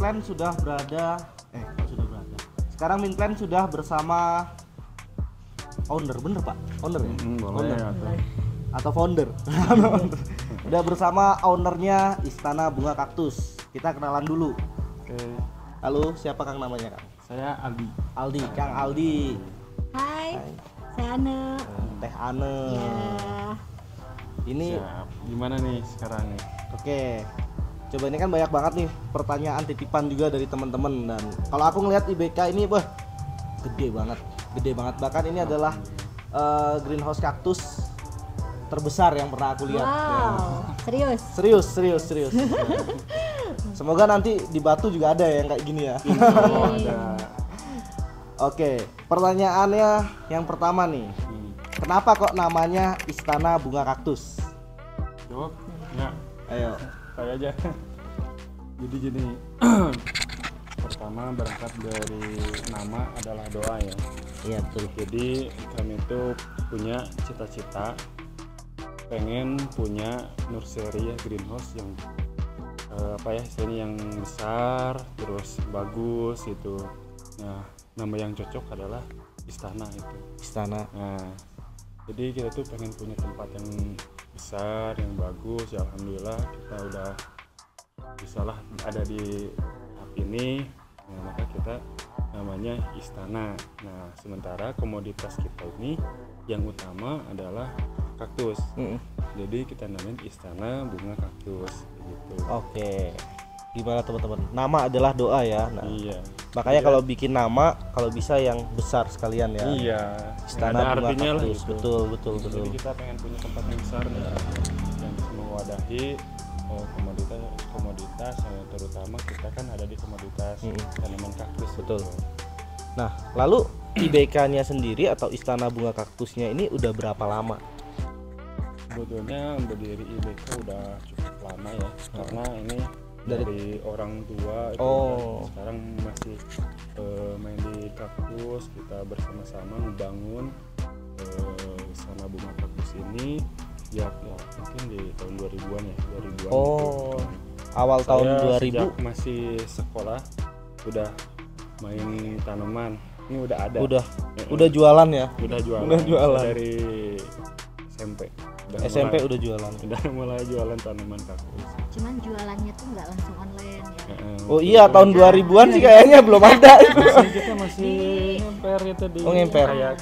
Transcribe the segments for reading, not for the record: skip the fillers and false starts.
Minplan sudah berada sekarang Minplan sudah bersama owner, bener Pak? Owner ya? Boleh Atau founder. Udah bersama ownernya Istana Bunga Kaktus. Kita kenalan dulu. Oke. Halo, siapa Kang namanya Kang? Saya Aldi, Kang Aldi. Hai, saya Ane. Teh Ane. Ya, Ini Siap. Gimana nih sekarang nih? oke. Coba ini kan banyak banget nih pertanyaan titipan juga dari teman-teman, dan kalau aku ngelihat IBK ini gede banget. Bahkan ini adalah greenhouse kaktus terbesar yang pernah aku lihat. wow, serius. Serius. Semoga nanti di Batu juga ada yang kayak gini ya. Oh, ada. Oke, pertanyaannya yang pertama nih. Kenapa kok namanya Istana Bunga Kaktus? Jawab? Ya, Ayo. saya aja. Jadi gini. Pertama berangkat dari nama adalah doa ya. Iya betul. Jadi kami itu punya cita-cita pengen punya nursery ya, greenhouse yang istilahnya yang besar terus bagus itu. Nah, nama yang cocok adalah Istana itu. Istana. Nah, jadi kita tuh pengen punya tempat yang besar, yang bagus. Ya alhamdulillah kita udah bisalah ada di tahap ini. Nah, maka kita namanya Istana. Nah, sementara komoditas kita ini yang utama adalah kaktus. Jadi kita namain Istana Bunga Kaktus gitu. Oke. Gimana teman-teman? Nama adalah doa ya. Nah, Iya. makanya kalau bikin nama kalau bisa yang besar sekalian ya. Iya. Istana Ada Bunga artinya lah Kaktus. gitu. Betul. Jadi kita pengen punya tempat yang besar nih, yang bisa mewadahi komoditas yang terutama kita kan ada di komoditas tanaman kaktus. Betul. Nah, lalu IBK-nya sendiri atau Istana Bunga Kaktusnya ini udah berapa lama? Sebetulnya berdiri IBK udah cukup lama ya, karena ini dari orang tua itu kan sekarang masih main di kaktus. Kita bersama-sama membangun Istana Bunga Kaktus ini ya mungkin di tahun 2000-an ya, 2000-an. Awal tahun 2000 sejak masih sekolah udah main tanaman. Ini udah ada. Udah jualan ya? Udah jualan. Dari SMP. SMP udah jualan. Udah mulai jualan tanaman kaktus. Cuman jualannya tuh nggak langsung online ya. Oh iya, tahun 2000-an sih kayaknya belum ada. Kita masih ngemper gitu di. Oh, ngemper. Kayak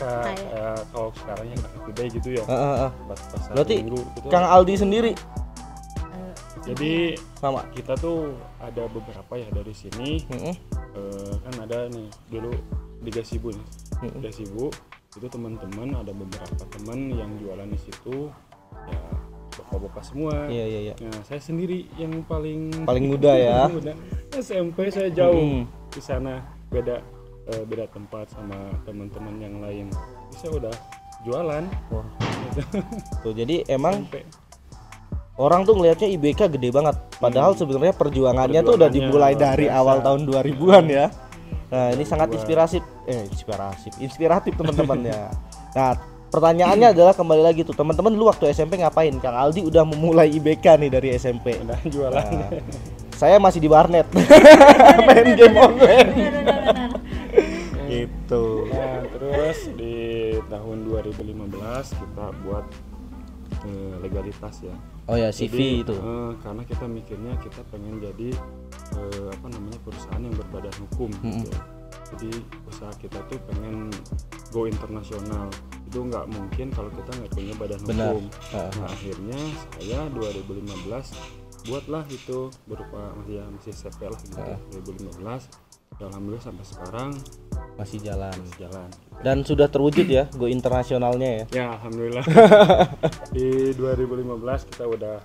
kalau sekarang yang gede gitu ya. Berarti gitu. Kang Aldi sendiri jadi sama kita tuh ada beberapa ya dari sini. Kan ada nih dulu di Gasibu nih. Gasibu itu teman-teman, ada beberapa teman yang jualan di situ ya, bapak-bapak semua. Iya. Nah, saya sendiri yang paling muda ya. SMP saya jauh di sana, beda tempat sama teman-teman yang lain. Saya udah jualan. Wah. Tuh, jadi emang SMP. orang tuh ngelihatnya IBK gede banget, padahal sebenarnya perjuangannya tuh udah dimulai dari awal tahun 2000-an ya. Nah, ini sangat inspiratif teman-teman ya. Nah, pertanyaannya adalah kembali lagi tuh, teman-teman dulu waktu SMP ngapain? Kang Aldi udah memulai IBK nih dari SMP. Udah jualan. Nah, saya masih di warnet. Main game online. Gitu. Nah, terus di tahun 2015 kita buat legalitas ya. Oh ya, CV itu. Karena kita mikirnya kita pengen jadi perusahaan yang berbadan hukum gitu. Jadi usaha kita tuh pengen go internasional. Itu nggak mungkin kalau kita nggak punya badan hukum. Nah, akhirnya saya 2015 buatlah itu berupa masih CP lah gitu. 2015 alhamdulillah sampai sekarang masih jalan. Dan sudah terwujud ya go internasionalnya ya. Ya alhamdulillah. Di 2015 kita udah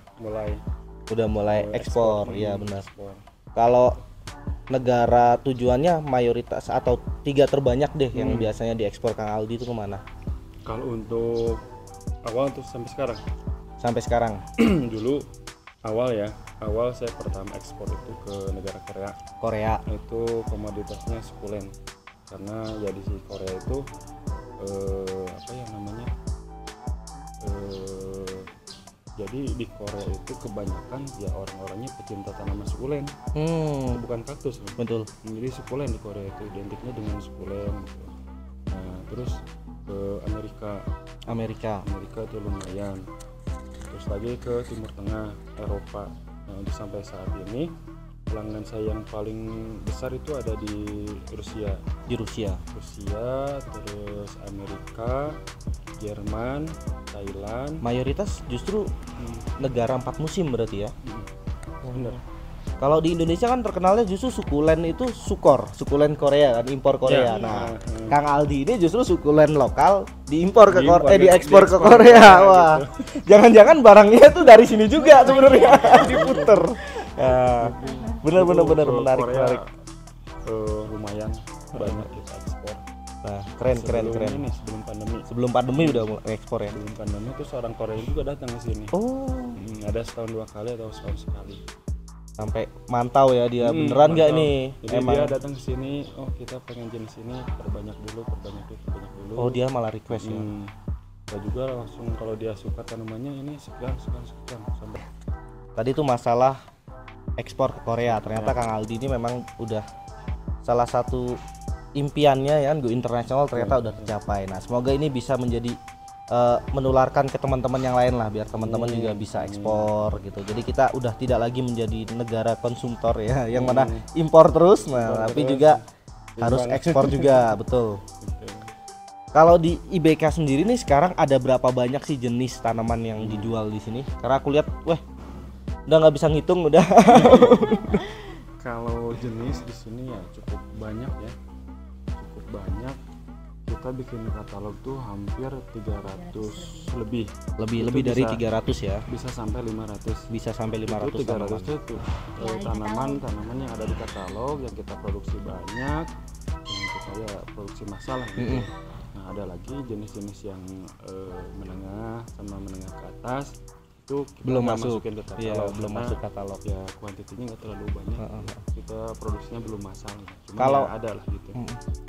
mulai ekspor. Iya benar. Kalau negara tujuannya mayoritas atau 3 terbanyak deh yang biasanya diekspor Kang Aldi itu kemana? Kalau untuk awal tuh sampai sekarang dulu awal saya pertama ekspor itu ke negara Korea. Itu komoditasnya sukulen, karena ya di Korea itu Jadi di Korea itu kebanyakan ya orang-orangnya pecinta tanaman sukulen, bukan kaktus. Betul. Jadi sukulen di Korea itu identiknya dengan sukulen gitu. Nah terus ke Amerika itu lumayan, terus lagi ke Timur Tengah, Eropa. Nah untuk sampai saat ini pelanggan saya yang paling besar itu ada di Rusia, terus Amerika, Jerman, Thailand. Mayoritas justru negara 4 musim berarti ya. Bener. Kalau di Indonesia kan terkenalnya justru sukulen itu sukulen Korea kan, impor Korea. Ya, nah, Kang Aldi ini justru sukulen lokal diimpor ke Korea, diekspor ke diekspor Korea. Korea, Wah. gitu. Jangan-jangan barangnya tuh dari sini juga sebenarnya diputer. Ya, benar menarik. Lumayan banyak kita ekspor. Nah, keren. Ini Sebelum pandemi udah mulai ekspor ya. Sebelum pandemi itu seorang Korea juga datang ke sini. Oh, Ada setahun 2 kali atau setahun sekali. sampai mantau ya dia beneran nggak nih? Jadi Emang dia datang ke sini, oh kita pengen jenis ini, perbanyak dulu. Oh, dia malah request ya. Kita juga langsung kalau dia suka tanamannya ini sekian sampai. Tadi tuh masalah ekspor ke Korea. Ternyata Kang Aldi ini memang udah salah satu impiannya ya, go internasional ternyata udah tercapai. Nah, semoga ini bisa menjadi menularkan ke teman-teman yang lain lah, biar teman-teman juga bisa ekspor gitu. Jadi kita udah tidak lagi menjadi negara konsumtor ya, yang mana impor terus, tapi juga harus ekspor juga, betul. Kalau di IBK sendiri nih sekarang ada berapa banyak sih jenis tanaman yang dijual di sini? Karena aku lihat, wah, udah nggak bisa ngitung udah. Kalau jenis di sini ya cukup banyak. Kita bikin katalog tuh hampir 300 lebih dari 300 ya. Bisa sampai 500. Itu 300 itu tanaman yang ada di katalog yang kita produksi banyak, yang kita ya produksi massal gitu. Nah, ada lagi jenis-jenis yang menengah sama menengah ke atas itu kita belum masukin ke katalog. Iya, belum masuk katalog. Ya kuantitinya nggak terlalu banyak. Kita produksinya belum massal. Cuma Kalau ya ada lah gitu.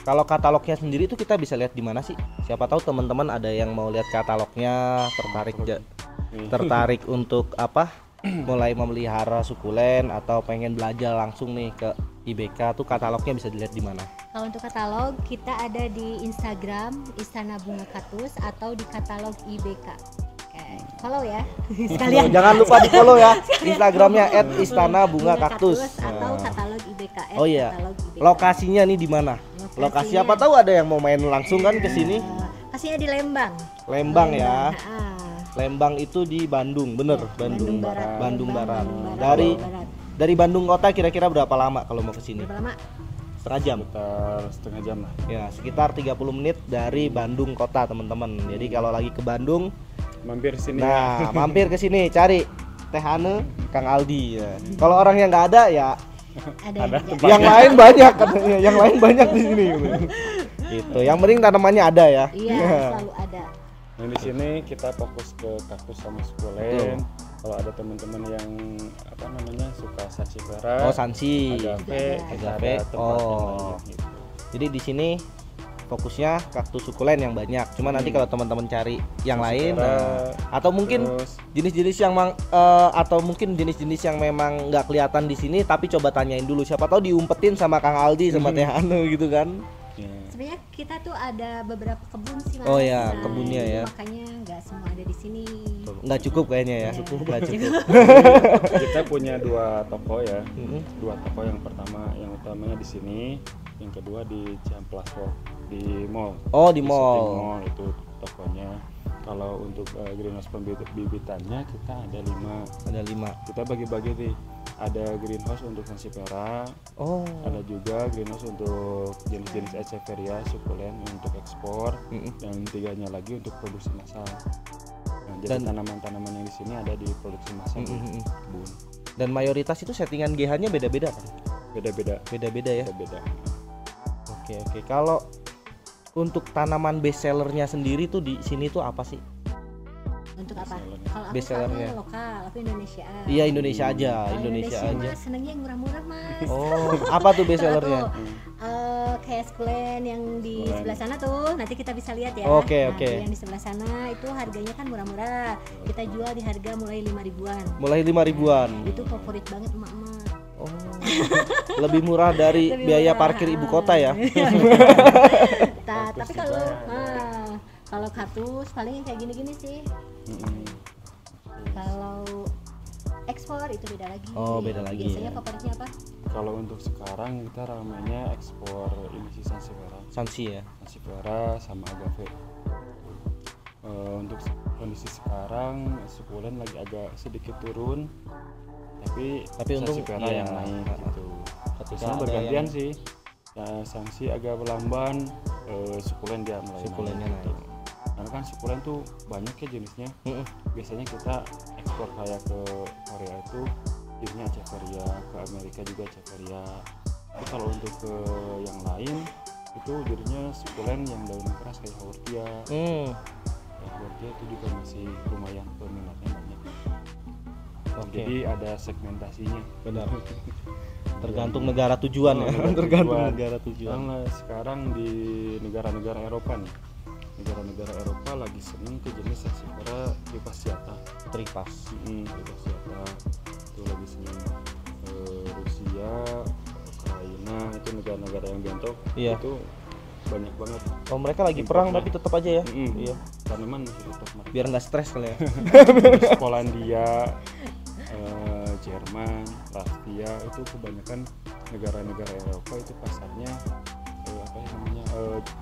Kalau katalognya sendiri itu kita bisa lihat di mana sih? Siapa tahu teman-teman ada yang mau lihat katalognya, tertarik untuk apa? Mulai memelihara sukulen atau pengen belajar langsung nih ke IBK tuh katalognya bisa dilihat di mana? Kalau untuk katalog kita ada di Instagram Istana Bunga Kaktus atau di katalog IBK. Follow ya sekalian. Jangan lupa di follow ya Instagramnya @istanabungakaktus atau katalog IBK. Oh iya. Lokasinya nih di mana? Lokasi apa tahu ada yang mau main langsung kan ke sini? Lokasinya di Lembang. Lembang ya. Lembang itu di Bandung, bener? Bandung Barat. Dari Bandung kota kira-kira berapa lama kalau mau ke sini? Berapa lama? Setengah jam. Setengah jam lah. Ya, sekitar 30 menit dari Bandung kota, teman-teman. Jadi kalau lagi ke Bandung mampir sini. Nah, mampir ke sini cari Teh Hane, Kang Aldi ya. Kalau orang yang nggak ada ya ada yang lain banyak katanya, yang lain banyak di sini. Gitu. Yang penting tanamannya ada ya. Iya, selalu ada. Nah, di sini kita fokus ke kaktus sama sukulen. Kalau ada teman-teman yang suka sansifera, sansi, agave, gitu. Jadi di sini fokusnya kaktus sukulen yang banyak. Cuma nanti kalau teman-teman cari yang lain, atau mungkin jenis-jenis yang atau mungkin jenis-jenis yang memang nggak kelihatan di sini, tapi coba tanyain dulu. Siapa tahu diumpetin sama Kang Aldi sama Teh Hane gitu kan. Sebenarnya kita tuh ada beberapa kebun sih Mas. Oh ya, kebunnya ya. Makanya nggak semua ada di sini. Nggak cukup kayaknya ya. Nggak cukup. Kita punya 2 toko ya. 2 toko, yang utamanya di sini, yang kedua di Ciamplas Walk di mall. Oh, di mall. Itu tokonya. Kalau untuk greenhouse bibitannya kita ada 5. Kita bagi-bagi nih. Ada greenhouse untuk sansifera. Ada juga greenhouse untuk jenis-jenis echeveria sukulen untuk ekspor, dan 3-nya lagi untuk produksi massal. Nah, jadi tanaman-tanaman yang di sini ada di produksi massal kebun. Dan mayoritas itu settingan GH-nya beda-beda kan? Beda-beda ya. Oke. Kalau untuk tanaman best sellernya sendiri tuh di sini tuh apa sih? Untuk apa? Bestsellernya. Kalau aku Best sellernya. kan lokal, aku Indonesia. Iya, Indonesia aja, Kalau Indonesia aja. Mas senengnya yang murah-murah mas. Oh, apa tuh best Kalau sellernya? tuh, kayak Skulen yang di Skulen. sebelah sana tuh, nanti kita bisa lihat ya. Oke, Nah, oke. tuh yang di sebelah sana itu harganya kan murah-murah. Kita jual di harga mulai 5 ribuan. Mulai 5 ribuan. Itu favorit banget emak-emak. Oh. Lebih murah dari Lebih biaya murah. parkir ibu kota ya. Tapi kalau kaktus paling yang kayak gini-gini sih. Kalau ekspor itu beda lagi. Oh, beda lagi. Biasanya favoritnya apa? Kalau untuk sekarang kita ramainya ekspor ini sih Sansevieria. Sansi ya. Sansevieria sama agave. Untuk kondisi sekarang sukulen lagi agak sedikit turun, tapi untung Sansevieria iya. yang naik gitu. Ketika Biasanya ada bergantian yang sih. Ya, sanksi agak melamban, sukulen dia mulai sukulennya naik. Gitu. naik. Karena kan sukulen tuh banyak ya jenisnya. Mm-mm. Biasanya kita ekspor kayak ke Korea itu jenisnya Echeveria, ke Amerika juga Echeveria. Tapi kalau untuk ke yang lain itu jadinya sukulen yang daunnya keras kayak Haworthia. Haworthia itu juga masih lumayan peminatnya banyak. Oke. Jadi ada segmentasinya. Benar. Tergantung negara tujuan ya. Tergantung negara tujuan. Karena sekarang di negara-negara Eropa nih, negara-negara Eropa lagi seneng ke jenis Sansevieria tripasciata. Tripas. Tripasciata itu lagi seneng. Rusia, Ukraina itu negara-negara yang bentok. Iya. Itu banyak banget. Oh, mereka lagi perang tapi tetap aja ya. Iya. Tanaman masih tetap mereka. Biar nggak stres kali ya. Terus Polandia, Jerman, Latvia itu kebanyakan negara-negara Eropa itu pasarnya apa ya namanya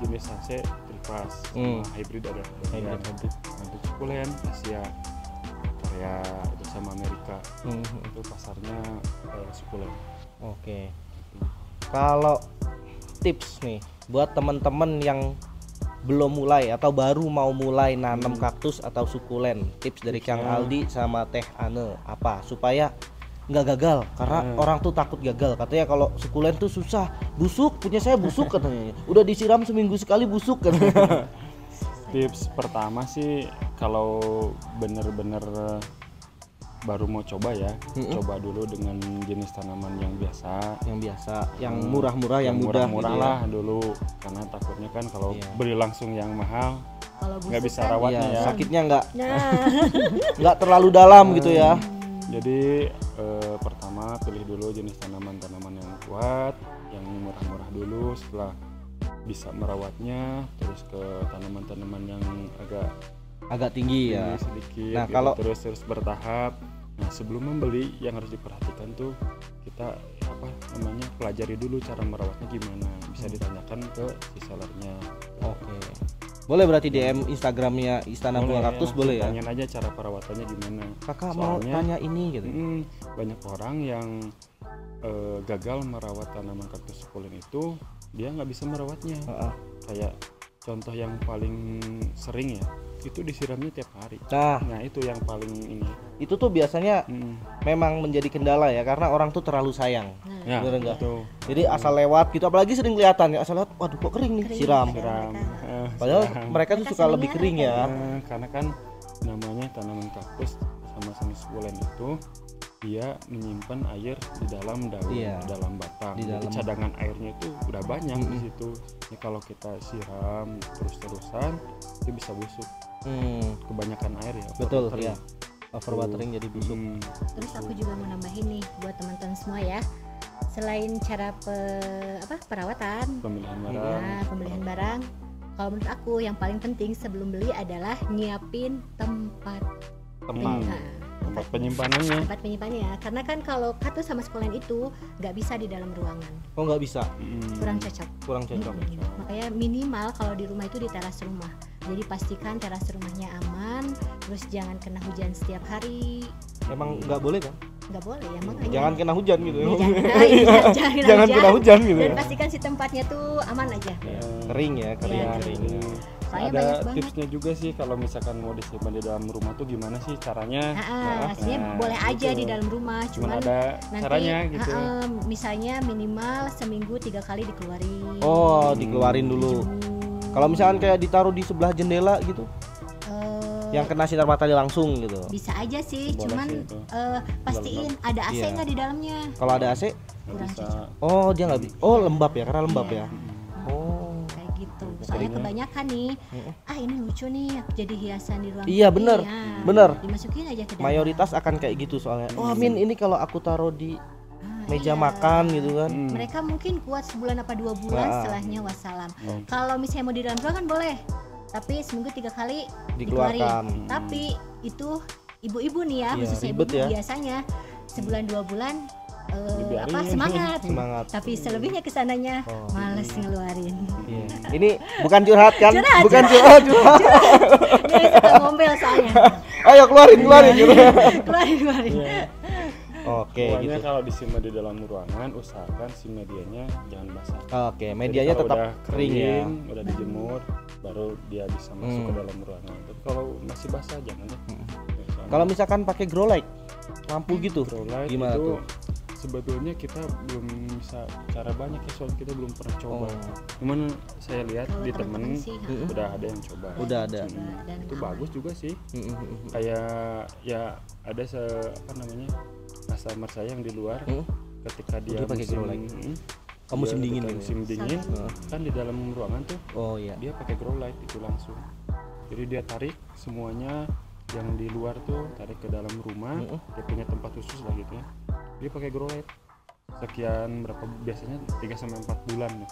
jenis Sanse tripas sama hybrid ada Hybrid. untuk sukulen Asia, Korea itu sama Amerika itu pasarnya sukulen. Oke. Kalau tips nih buat teman-teman yang belum mulai atau baru mau mulai nanam kaktus atau sukulen, tips dari Kang Aldi sama Teh Ane apa supaya nggak gagal, karena orang tuh takut gagal, katanya kalau sukulen tuh susah, busuk, punya saya busuk katanya, udah disiram seminggu sekali busuk katanya. Tips pertama sih kalau bener-bener baru mau coba ya, coba dulu dengan jenis tanaman yang biasa, yang murah-murah, yang mudah murah-murah gitu lah dulu, karena takutnya kan kalau beli langsung yang mahal Kalau nggak bisa busuk kan, rawatnya ya. sakitnya nggak nah terlalu dalam gitu ya. Jadi pertama pilih dulu jenis tanaman-tanaman yang kuat, yang murah-murah dulu. Setelah bisa merawatnya, terus ke tanaman-tanaman yang agak tinggi ya. sedikit. Nah, gitu. kalau terus bertahap. Nah, sebelum membeli yang harus diperhatikan tuh kita pelajari dulu cara merawatnya gimana. Bisa ditanyakan ke si sellernya. Oke. Boleh berarti DM Instagramnya Istana Bunga Kaktus boleh ya? Tanyain aja cara perawatannya gimana. Kakak mau tanya ini gitu. Banyak orang yang gagal merawat tanaman kaktus sukulen itu dia nggak bisa merawatnya. Kayak contoh yang paling sering ya, itu disiramnya tiap hari. Nah itu yang paling ini. Itu tuh biasanya memang menjadi kendala ya, karena orang tuh terlalu sayang. Ya, bener nggak? gitu. Jadi asal lewat gitu, apalagi sering kelihatan ya, asal lewat, waduh kok kering nih, siram. Padahal mereka tuh suka lebih kering ya. Karena kan namanya tanaman kaktus sama sukulen itu dia menyimpan air di dalam daun, di dalam batang. Jadi cadangan airnya itu udah banyak di situ. Ini kalau kita siram terus-terusan itu bisa busuk. Kebanyakan air ya. Betul ya. Overwatering jadi busuk. Terus aku juga mau nambahin nih buat teman-teman semua ya. Selain cara perawatan, pemilihan barang, kalau menurut aku yang paling penting sebelum beli adalah nyiapin tempat penyimpanannya. Tempat penyimpanannya, karena kan kalau kaktus sama sukulen itu nggak bisa di dalam ruangan. Oh nggak bisa? Kurang cocok. Makanya minimal kalau di rumah itu di teras rumah. Jadi pastikan teras rumahnya aman, terus jangan kena hujan setiap hari. Emang nggak boleh kan? Nggak boleh ya, makanya jangan kena hujan gitu. Jangan kena hujan gitu. Dan pastikan si tempatnya tuh aman aja. Kering ya, kering. Ada tipsnya juga sih kalau misalkan mau disimpan di dalam rumah tuh gimana sih caranya? Sebenarnya boleh aja di dalam rumah, cuman ada nanti caranya gitu. Misalnya minimal seminggu 3 kali dikeluarin. Oh, dikeluarin dulu. Kalau misalkan kayak ditaruh di sebelah jendela gitu? yang kena sinar matahari langsung gitu. Bisa aja sih, Boleh cuman sih itu. pastiin ada AC nggak di dalamnya. Kalau ada AC? Kurang bisa. cocok. Oh dia nggak oh lembab ya, karena lembab ya. Oh. Kayak gitu. Soalnya kebanyakan nih, ini lucu nih jadi hiasan di ruang Iya TV. bener, Ya, bener. dimasukin aja ke dalam. Mayoritas akan kayak gitu soalnya. Oh Min ini kalau aku taruh di meja iya. makan gitu kan. Mereka mungkin kuat sebulan apa 2 bulan, setelahnya wassalam. Kalau misalnya mau di dalam ruangan boleh, tapi seminggu 3 kali Dikeluarkan. dikeluarin. Tapi itu ibu-ibu nih ya, Iya, khususnya ribet ibu ya. biasanya sebulan 2 bulan Dibiarin. semangat. Semangat. Tapi selebihnya kesananya males ngeluarin. Iya. Ini bukan curhat kan? Curhat, Bukan curhat. curhat. Dia suka ngombel soalnya. Ayo keluarin gitu. Keluarin. Oke Pokoknya gitu. kalau disimpan di dalam ruangan, usahakan si medianya jangan basah. Oke, Jadi medianya kalau tetap udah kering ya. udah dijemur, baru dia bisa masuk ke dalam ruangan. Tapi kalau masih basah jangan ya. Kalau misalkan pakai grow light, lampu gitu, Grow light gimana itu tuh? sebetulnya kita belum bisa cara banyak ya, soalnya kita belum pernah coba. Oh. Cuman saya lihat Kalau di temen teman-teman sih, udah ada yang coba. Udah ada. Dan Itu aman. bagus juga sih. Kayak ya ada customer saya yang di luar ketika dia Dia pakai grow light. Musim dia dingin ketika gitu. musim dingin kan di dalam ruangan tuh Oh iya. dia pakai grow light itu langsung. Jadi dia tarik semuanya yang di luar tuh, tarik ke dalam rumah. Dia punya tempat khusus lah gitu ya. Dia pakai grow light sekian berapa, biasanya 3 sampai 4 bulan ya.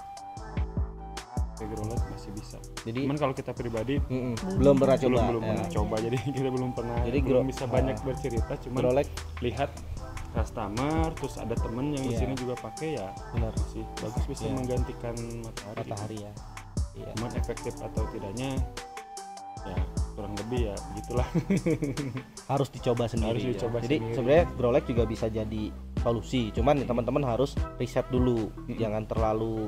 Pakai grow light masih bisa. Jadi Cuman kalau kita pribadi belum pernah coba. belum Ya. pernah coba, jadi kita belum pernah, Jadi belum grow- bisa banyak bercerita. Grow Cuman light lihat customer, terus ada temen yang di Iya. sini juga pakai ya, benar. sih bagus, bisa Iya. menggantikan matahari. Matahari ya. Iya. Cuman efektif atau tidaknya ya kurang lebih ya gitulah. Harus dicoba sendiri. Harus dicoba Jadi sendiri. sebenarnya grow light juga bisa jadi solusi. Cuman teman-teman harus riset dulu, jangan terlalu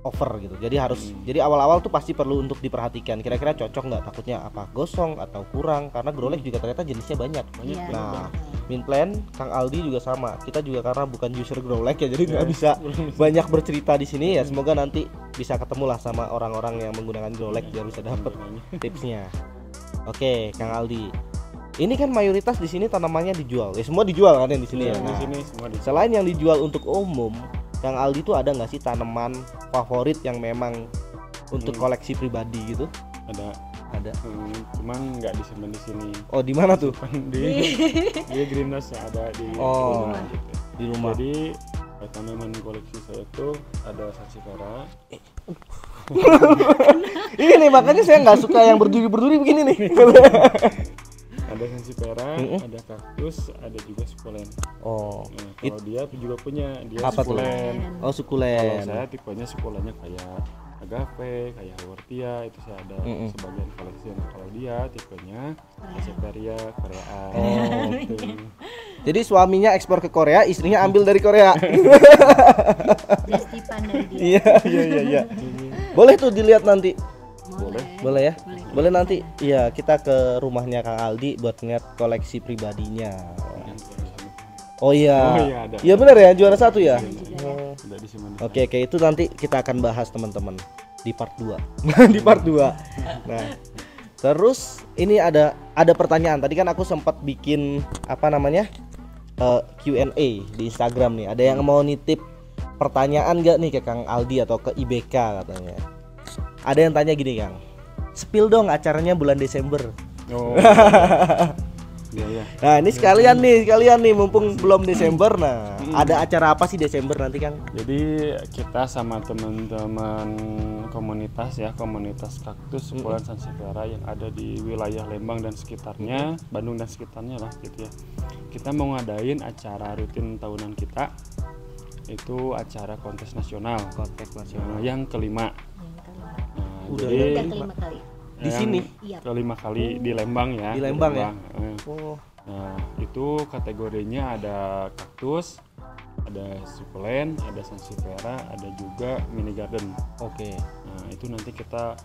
over gitu. Jadi harus jadi awal-awal tuh pasti perlu untuk diperhatikan. Kira-kira cocok nggak? Takutnya apa gosong atau kurang? Karena grow light juga ternyata jenisnya banyak. Iya. Nah, Minplan, Kang Aldi juga sama. Kita juga karena bukan user grow light ya, jadi nggak bisa banyak bercerita di sini ya. Semoga nanti bisa ketemu lah sama orang-orang yang menggunakan grow light biar bisa dapet tipsnya. Oke, Kang Aldi. Ini kan mayoritas di sini tanamannya dijual. Ya semua dijual kan yang di sini ya. Di Nah, sini semua di selain yang dijual untuk umum, Kang Aldi tuh ada nggak sih tanaman favorit yang memang untuk koleksi pribadi gitu? Ada. cuman nggak disimpan di sini. Oh, di mana tuh? Di greenhouse ya, ada di Oh, rumah gitu. di rumah. Jadi tanaman koleksi saya tuh ada sansevieria, Ini nih makanya saya nggak suka yang berduri begini nih. ada sansevieria, ada kaktus, ada juga sukulen. Oh, Nah, kalau dia juga punya, dia apa tuh? sukulen. Oh, Kalau sukulen. saya tipenya sukulennya kayak agave, kayak haworthia, itu saya ada sebagian koleksi. Nah, kalau dia tipenya sansevieria koreaan. Oh, gitu. Jadi suaminya ekspor ke Korea, istrinya ambil dari Korea. Just tipan dari dia. Iya. Boleh tuh dilihat nanti. Boleh ya? Boleh nanti. Iya, kita ke rumahnya Kang Aldi buat ngeliat koleksi pribadinya. Oh iya. Oh iya, ada. Iya benar ya, juara 1 ya. Udah disimpan. Oke, itu nanti kita akan bahas teman-teman di part 2. Di part 2. Nah, terus ini ada pertanyaan. Tadi kan aku sempat bikin apa namanya? Q&A di Instagram nih. Ada yang mau nitip pertanyaan nggak nih ke Kang Aldi atau ke IBK katanya? Ada yang tanya gini, Kang. Spill dong acaranya bulan Desember. Oh. Iya. Nah, ini sekalian nih mumpung belum Desember. Nah, ada acara apa sih Desember nanti, Kang? Jadi kita sama teman-teman komunitas kaktus sukulen sansevieria yang ada di wilayah Lembang dan sekitarnya, Bandung dan sekitarnya lah gitu ya. Kita mau ngadain acara rutin tahunan kita, itu acara kontes nasional yang kelima. Nah, Udah jadi Udah kelima kali. Di sini? Iya. kelima kali di Lembang ya. Di Lembang ya? Oh. Nah, itu kategorinya ada kaktus, ada sukulen, ada sansevieria, ada juga mini garden. Oke. Nah, itu nanti kita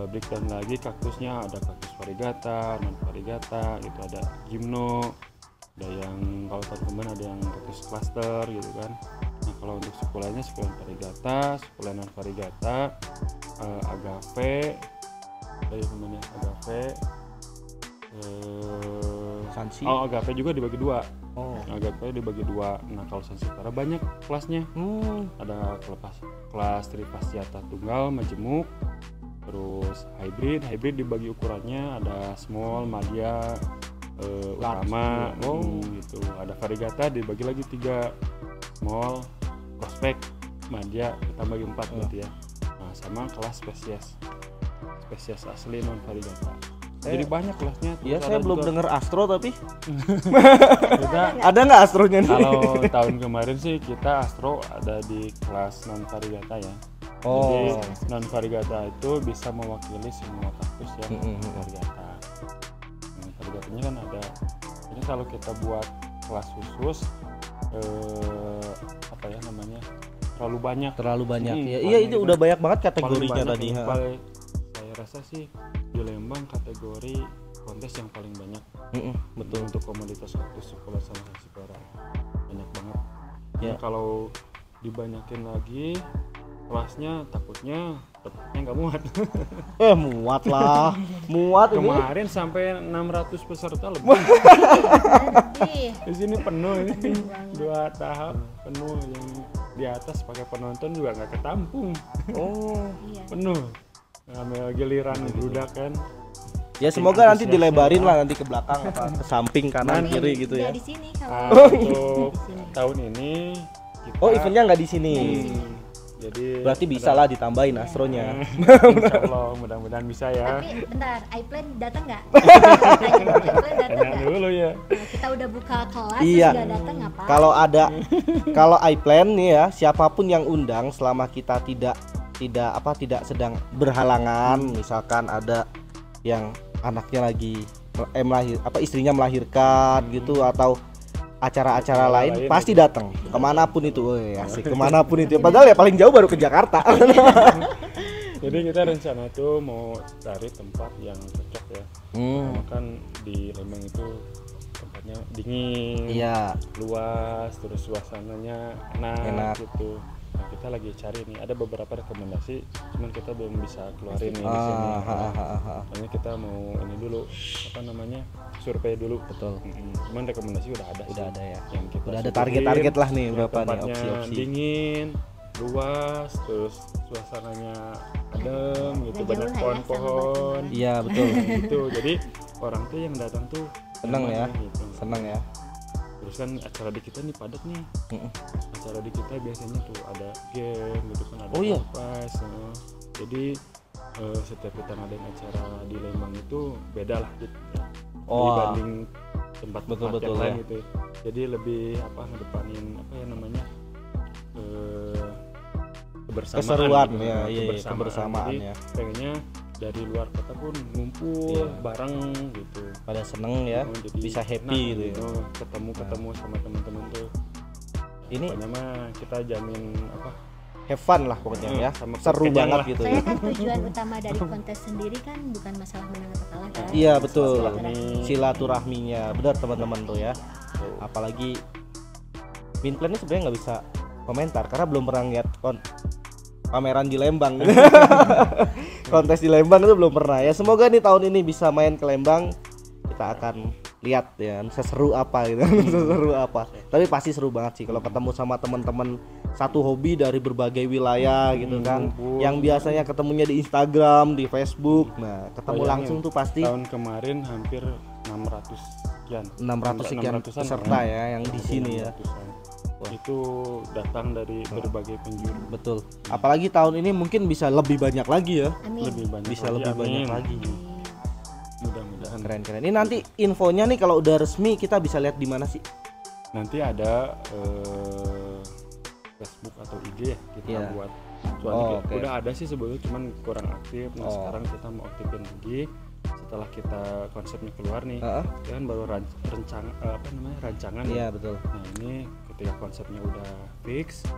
breakdown lagi kaktusnya, ada kaktus variegata, non variegata, gitu, ada gymno, ada yang kalau teman-teman ada yang kaktus cluster gitu kan. Nah, kalau untuk sukulennya sukulen variegata, sukulen non variegata, agave, ada yang namanya agave, Sansi. Oh, Agape juga dibagi 2. Agape dibagi 2. Nah, kalau Sansipera banyak kelasnya. Ada kelas Tripasjata tunggal, majemuk, terus hybrid dibagi ukurannya, ada small, media, utama, gitu. Ada variegata dibagi lagi 3, small, prospect, media, kita bagi 4 berarti ya. Nah, sama kelas spesies asli non variegata. Jadi banyak kelasnya. Iya, saya belum dengar Astro tapi. Kita, ada nggak Astronya nih? kalau tahun kemarin sih kita Astro ada di kelas non variegata ya. Jadi non variegata itu bisa mewakili semua kaktus ya. Variegata. Nah, variegatanya kan ada. Ini kalau kita buat kelas khusus apa ya namanya? Terlalu banyak. Iya itu udah banyak banget kategorinya tadi. Saya rasa sih di Lembang kategori kontes yang paling banyak. Betul. Untuk komoditas kaktus sukulat sama Sansipera banyak banget. Ya. Kalau dibanyakin lagi kelasnya takutnya nggak muat. Muat lah. Muat ini. Kemarin sampai 600 peserta lebih. Di sini penuh ini. 2 tahap penuh, yang di atas pakai penonton juga nggak ketampung. Penuh. Ngambil giliran budak kan. Ya semoga nanti dilebarin lah nanti ke belakang apa ke samping kanan kiri gitu ya. Di sini kalau untuk tahun ini kita, eventnya nggak di sini. Jadi berarti bisa lah ditambahin Astronya. Insya Allah mudah-mudahan bisa ya. Tapi bentar, iPlan datang nggak? iPlan datang nggak? Dulu ya. Nah, kita udah buka kelas Iya. terus nggak datang apa? Kalau iPlan nih ya, siapapun yang undang selama kita tidak sedang berhalangan, misalkan ada yang anaknya lagi istrinya melahirkan gitu atau acara-acara lain pasti datang kemanapun itu. Asik, kemanapun itu. Padahal ya paling jauh baru ke Jakarta. Jadi kita rencana tuh mau cari tempat yang cocok ya. Karena kan di Lembang itu tempatnya dingin, luas, terus suasananya enak gitu. Nah, kita lagi cari nih, ada beberapa rekomendasi, cuman kita belum bisa keluarin nih di sini. Makanya kita mau ini dulu, survei dulu. Betul. Cuman rekomendasi udah ada ya. Yang kita udah ada target-target lah nih, berapa nih tempatnya opsi-opsi. dingin, luas, terus suasananya adem gitu, banyak pohon-pohon. Iya betul. Gitu. Jadi orang tuh yang datang tuh senang ya, gitu. senang ya. Terus kan acara di kita nih padat nih. Acara di kita biasanya tuh ada game gitu kan, ada surprise. Jadi setiap kita ngadain acara di Lembang itu beda lah gitu. Dibanding tempat-tempat yang lain gitu. Jadi lebih ngedepanin kebersamaan. Keseruan gitu, kebersamaan ya. Pengennya dari luar kota pun ngumpul bareng gitu. Pada seneng ya, bisa happy gitu. Ketemu sama teman-teman tuh. Ini pokoknya mah kita jamin have fun lah pokoknya ya, seru banget lah. Gitu. Soalnya kan tujuan utama dari kontes sendiri kan bukan masalah menang atau kalah kan. Iya betul, silaturahminya, benar teman-teman tuh ya. Apalagi Minplan ini sebenarnya nggak bisa komentar karena belum pernah lihat pameran di Lembang. Kontes di Lembang itu belum pernah ya. Semoga nih tahun ini bisa main ke Lembang, kita akan lihat ya seseru apa gitu. Seseru apa. Tapi pasti seru banget sih kalau ketemu sama teman-teman satu hobi dari berbagai wilayah gitu kan. Yang biasanya ketemunya di Instagram, di Facebook. Nah, ketemu langsung tuh pasti. Tahun kemarin hampir 600 sekian peserta ya yang di sini ya. Itu datang dari berbagai penjuru. Betul. Apalagi tahun ini mungkin bisa lebih banyak lagi ya. Amin. Lebih banyak lagi. Mudah-mudahan. Keren. Ini nanti infonya nih kalau udah resmi kita bisa lihat di mana sih? Nanti ada Facebook atau IG ya kita buat. Soalnya udah ada sih sebelumnya cuman kurang aktif. Nah sekarang kita mau aktifin lagi. Setelah kita konsepnya keluar nih, kita kan baru rancangan. Iya betul. Nah ini ketika konsepnya udah fix,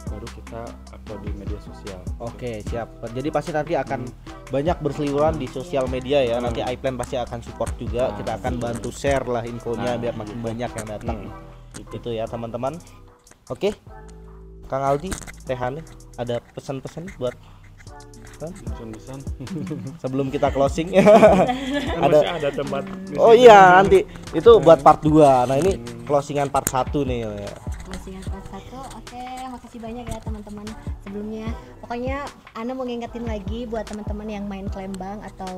baru kita upload di media sosial. Oke, siap. Jadi pasti nanti akan banyak berseliweran di sosial media ya. Nanti iPlan pasti akan support juga. Kita akan bantu share lah infonya biar makin banyak yang datang. Itu ya teman-teman. Oke, Kang Aldi, Tehane, ada pesan-pesan buat Pesan-pesan. Sebelum kita closing ada tempat. Oh iya, nanti itu buat part 2. Nah, ini closingan part 1 nih ya. Closingan part 1. Oke, makasih banyak ya teman-teman. Sebelumnya pokoknya Ana mau ngingetin lagi buat teman-teman yang main ke Lembang atau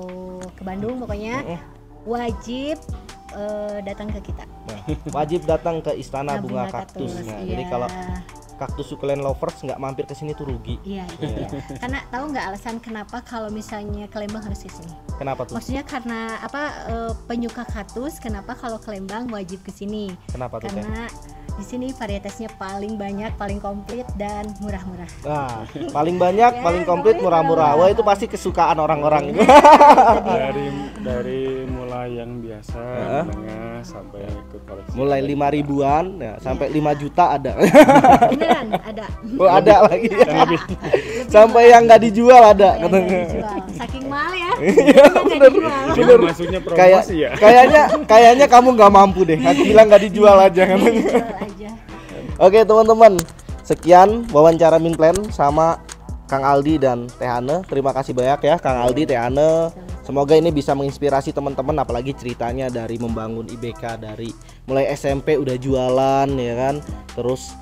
ke Bandung, pokoknya wajib datang ke kita. Nah, wajib datang ke Istana Bunga Kaktus. Nah, iya. Jadi kalau kaktus sukulent lovers nggak mampir ke sini tuh rugi. Iya. Karena tahu nggak alasan kenapa kalau misalnya ke Lembang harus ke sini? Kenapa tuh? Maksudnya karena penyuka kaktus, kenapa kalau ke Lembang wajib ke sini? Kenapa tuh? Karena di sini varietasnya paling banyak, paling komplit dan murah-murah. Nah, paling banyak, paling komplit, murah-murah. Wah, itu pasti kesukaan orang-orang. Dari mulai yang biasa, menengah sampai ke koleksi. Mulai 5.000-an ya, sampai 5 juta ada. Beneran ada. Oh, ada lagi. Sampai yang nggak dijual ada katanya. Saking mahal ya. Bener. Maksudnya promosi ya. Kayaknya kamu nggak mampu deh. Aku bilang nggak dijual aja katanya. Oke teman-teman, sekian wawancara Min Plan sama Kang Aldi dan Teh Ane. Terima kasih banyak ya Kang Aldi, Teh Ane. Semoga ini bisa menginspirasi teman-teman, apalagi ceritanya dari membangun IBK dari mulai SMP udah jualan ya kan, terus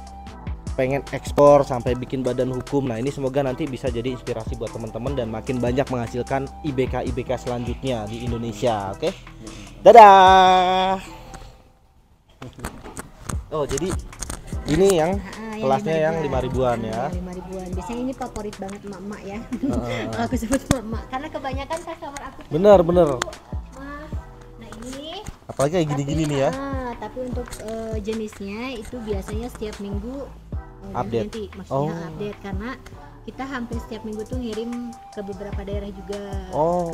pengen ekspor sampai bikin badan hukum. Nah, ini semoga nanti bisa jadi inspirasi buat teman-teman dan makin banyak menghasilkan IBK selanjutnya di Indonesia. Oke. Dadah. Oh, jadi ini yang kelasnya yang 5.000-an ya. 5.000-an. Biasanya ini favorit banget emak-emak ya. Kalau aku sebut emak-emak karena kebanyakan customer aku. Bener. Nah, ini apalagi kayak gini-gini nih ya. Tapi untuk jenisnya itu biasanya setiap minggu update. ganti. Maksudnya update karena kita hampir setiap minggu tuh ngirim ke beberapa daerah juga.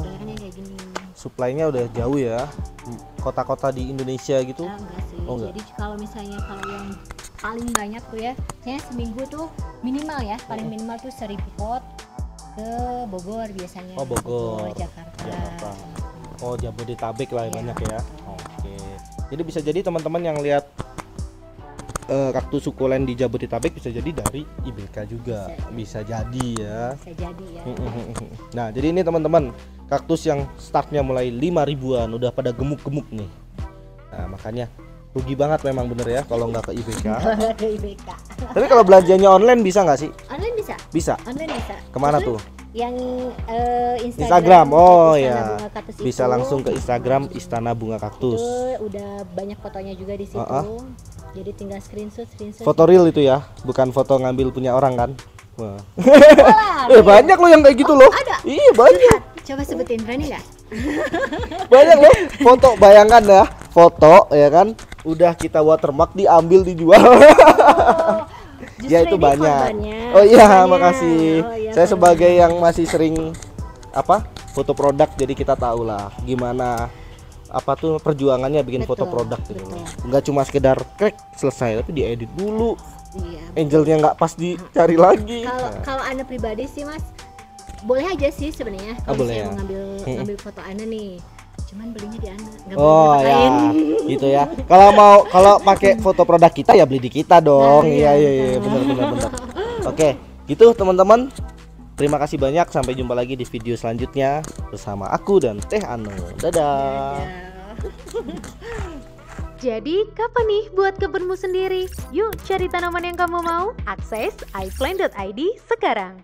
Daerahnya kayak gini. Suplainya udah jauh ya. Kota-kota di Indonesia gitu. Enggak sih. Enggak. Jadi kalau yang paling banyak tuh ya, kayaknya seminggu tuh minimal ya, paling minimal tuh 1.000 pot ke Bogor biasanya. Bogor. Jakarta. Oh, Jabodetabek lah banyak ya. Oke. Jadi bisa jadi teman-teman yang lihat kaktus sukulen di Jabodetabek bisa jadi dari IBK juga. Bisa jadi ya. Nah, jadi ini teman-teman, kaktus yang startnya mulai 5.000-an udah pada gemuk-gemuk nih. Nah, makanya rugi banget memang bener ya kalau nggak ke IBK. Tapi kalau belanjanya online bisa nggak sih? Online bisa. Bisa. Online bisa. Kemana tuh? Yang Instagram. Oh ya. itu, Bisa langsung ke Instagram Istana Bunga Kaktus. Itu udah banyak fotonya juga di situ. Jadi tinggal screenshot. Foto real itu ya, bukan foto ngambil punya orang kan? Wah. Banyak loh yang kayak gitu loh. Ada. Iya banyak. Coba sebutin, berani nggak? Banyak loh foto, bayangkan ya, foto ya kan, udah kita watermark diambil dijual. Ya itu banyak. Oh iya, makasih. Saya sebagai yang masih sering foto produk, jadi kita tahu lah gimana perjuangannya bikin foto produk gitu. Nggak cuma sekedar klik selesai, tapi diedit dulu. Iya. Angelnya nggak pas dicari lagi. Kalau Anda pribadi sih Mas, boleh aja sih sebenarnya kalau saya mau ngambil foto Anda nih. Cuman belinya di Anda, nggak boleh dipakai. Gitu ya. Kalau pakai foto produk kita ya beli di kita dong. Iya, benar. Oke, gitu teman-teman. Terima kasih banyak, sampai jumpa lagi di video selanjutnya bersama aku dan Teh Ane. Dadah. Jadi, kapan nih buat kebunmu sendiri? Yuk cari tanaman yang kamu mau. Akses iPlan.id sekarang.